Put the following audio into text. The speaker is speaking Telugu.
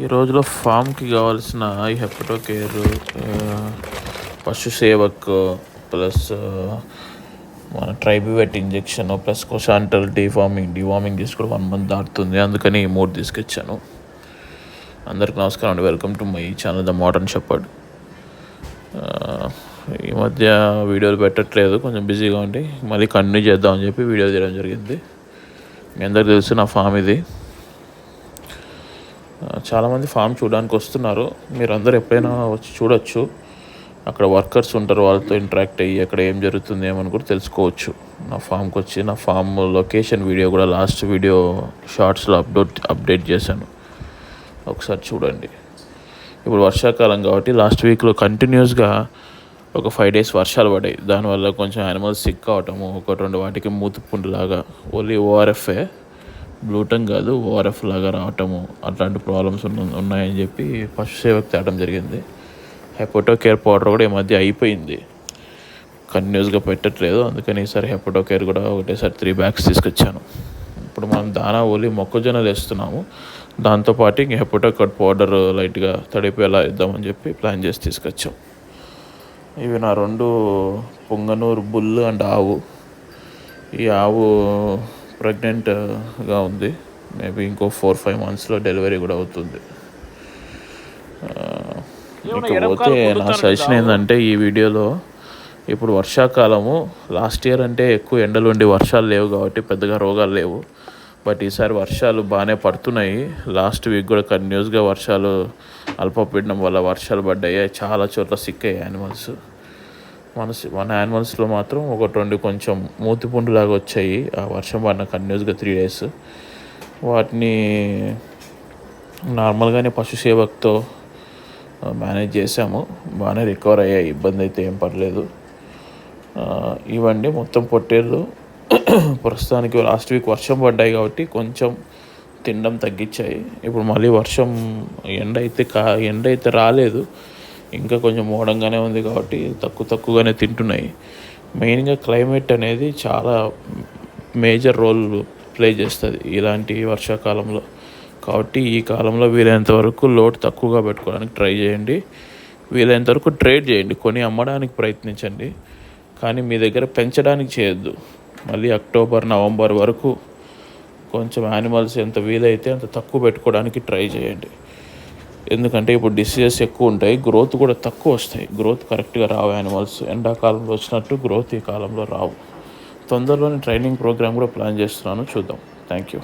ఈ రోజులో ఫామ్కి కావాల్సిన ఈ హెపటో కేర్, పశు సేవక్, ప్లస్ మన ట్రైబివెట్ ఇంజెక్షన్, ప్లస్ కొషాంటల్ డివార్మింగ్ తీసుకుని 1 month దాటుతుంది. అందుకని ఈ 3 తీసుకొచ్చాను. అందరికి నమస్కారం అండి. Welcome to my channel the modern shepherd. ఈ మధ్య వీడియోలు పెట్టట్లేదు, కొంచెం బిజీగా ఉండి మళ్ళీ కంటిన్యూ చేద్దామని చెప్పి వీడియో తీయడం జరిగింది. మీ అందరికి తెలుసు నా ఫామ్ ఇది. చాలామంది ఫామ్ చూడడానికి వస్తున్నారు. మీరు అందరూ ఎప్పుడైనా వచ్చి చూడొచ్చు. అక్కడ వర్కర్స్ ఉంటారు, వాళ్ళతో ఇంటరాక్ట్ అయ్యి అక్కడ ఏం జరుగుతుంది ఏమని కూడా తెలుసుకోవచ్చు. నా ఫామ్కి వచ్చి నా ఫామ్ లొకేషన్ వీడియో కూడా లాస్ట్ వీడియో షార్ట్స్లో అప్డేట్ చేశాను, ఒకసారి చూడండి. ఇప్పుడు వర్షాకాలం కాబట్టి లాస్ట్ వీక్లో కంటిన్యూస్గా ఒక 5 days వర్షాలు పడ్డాయి. దానివల్ల కొంచెం యానిమల్స్ సిక్ అవటము, 1-2 వాటికి మూతిపుండులాగా, ఓన్లీ ఓఆర్ఎఫ్ఏ, బ్లూటంగ్ కాదు ఓఆర్ఎఫ్ లాగా రావటము, అట్లాంటి ప్రాబ్లమ్స్ ఉన్నాయని చెప్పి పశు సేవకు తేవడం జరిగింది. హెపటో కేర్ పౌడర్ కూడా ఈ మధ్య అయిపోయింది, కంటిన్యూస్గా పెట్టట్లేదు. అందుకని ఈసారి హెపటో కేర్ కూడా ఒకటేసారి 3 bags తీసుకొచ్చాను. ఇప్పుడు మనం దానా ఓన్లీ మొక్కజొన్నలు వేస్తున్నాము. దాంతోపాటు ఇంక హెపటో కేర్ పౌడర్ లైట్గా తడిపేలా ఇద్దామని చెప్పి ప్లాన్ చేసి తీసుకొచ్చాం. ఇవి నా 2 పొంగనూరు బుల్ అండ్ ఆవు. ఈ ఆవు ప్రెగ్నెంట్గా ఉంది. మేబీ ఇంకో 4-5 monthsలో డెలివరీ కూడా అవుతుంది. ఇకపోతే నా సజెషన్ ఏంటంటే, ఈ వీడియోలో ఇప్పుడు వర్షాకాలము, లాస్ట్ ఇయర్ అంటే ఎక్కువ ఎండలు ఉండి వర్షాలు లేవు కాబట్టి పెద్దగా రోగాలు లేవు. బట్ ఈసారి వర్షాలు బాగానే పడుతున్నాయి. లాస్ట్ వీక్ కూడా కంటిన్యూస్గా వర్షాలు, అల్పపీడనం వల్ల వర్షాలు పడ్డాయి. చాలా చోట్ల సిక్ అయ్యాయి యానిమల్స్. మన యానిమల్స్లో మాత్రం 1-2 కొంచెం మూతిపుండులాగా వచ్చాయి ఆ వర్షం పడిన కంటిన్యూస్గా 3 days. వాటిని నార్మల్గానే పశు సేవక్తో మేనేజ్ చేసాము, బాగానే రికవర్ అయ్యాయి, ఇబ్బంది అయితే ఏం పడలేదు. ఇవండి మొత్తం పొట్టేళ్ళు. ప్రస్తుతానికి లాస్ట్ వీక్ వర్షం పడ్డాయి కాబట్టి కొంచెం తినడం తగ్గించాయి. ఇప్పుడు మళ్ళీ వర్షం, ఎండ అయితే రాలేదు, ఇంకా కొంచెం మోడంగానే ఉంది కాబట్టి తక్కువగానే తింటున్నాయి. మెయిన్గా క్లైమేట్ అనేది చాలా మేజర్ రోల్ ప్లే చేస్తుంది ఇలాంటి వర్షాకాలంలో. కాబట్టి ఈ కాలంలో వీలైనంత వరకు లోడ్ తక్కువగా పెట్టుకోవడానికి ట్రై చేయండి. వీలైనంత వరకు ట్రేడ్ చేయండి, కొని అమ్మడానికి ప్రయత్నించండి, కానీ మీ దగ్గర పెంచడానికి చేయొద్దు. మళ్ళీ అక్టోబర్, నవంబర్ వరకు కొంచెం యానిమల్స్ ఎంత వీలైతే అంత తక్కువ పెట్టుకోవడానికి ట్రై చేయండి. ఎందుకంటే ఇప్పుడు డిసీజెస్ ఎక్కువ ఉంటాయి, గ్రోత్ కూడా తక్కువ వస్తాయి. గ్రోత్ కరెక్ట్గా రావు యానిమల్స్. ఎండాకాలంలో వచ్చినట్టు గ్రోత్ ఈ కాలంలో రావు. తొందరలోనే ట్రైనింగ్ ప్రోగ్రామ్ కూడా ప్లాన్ చేస్తున్నాను, చూద్దాం. Thank you.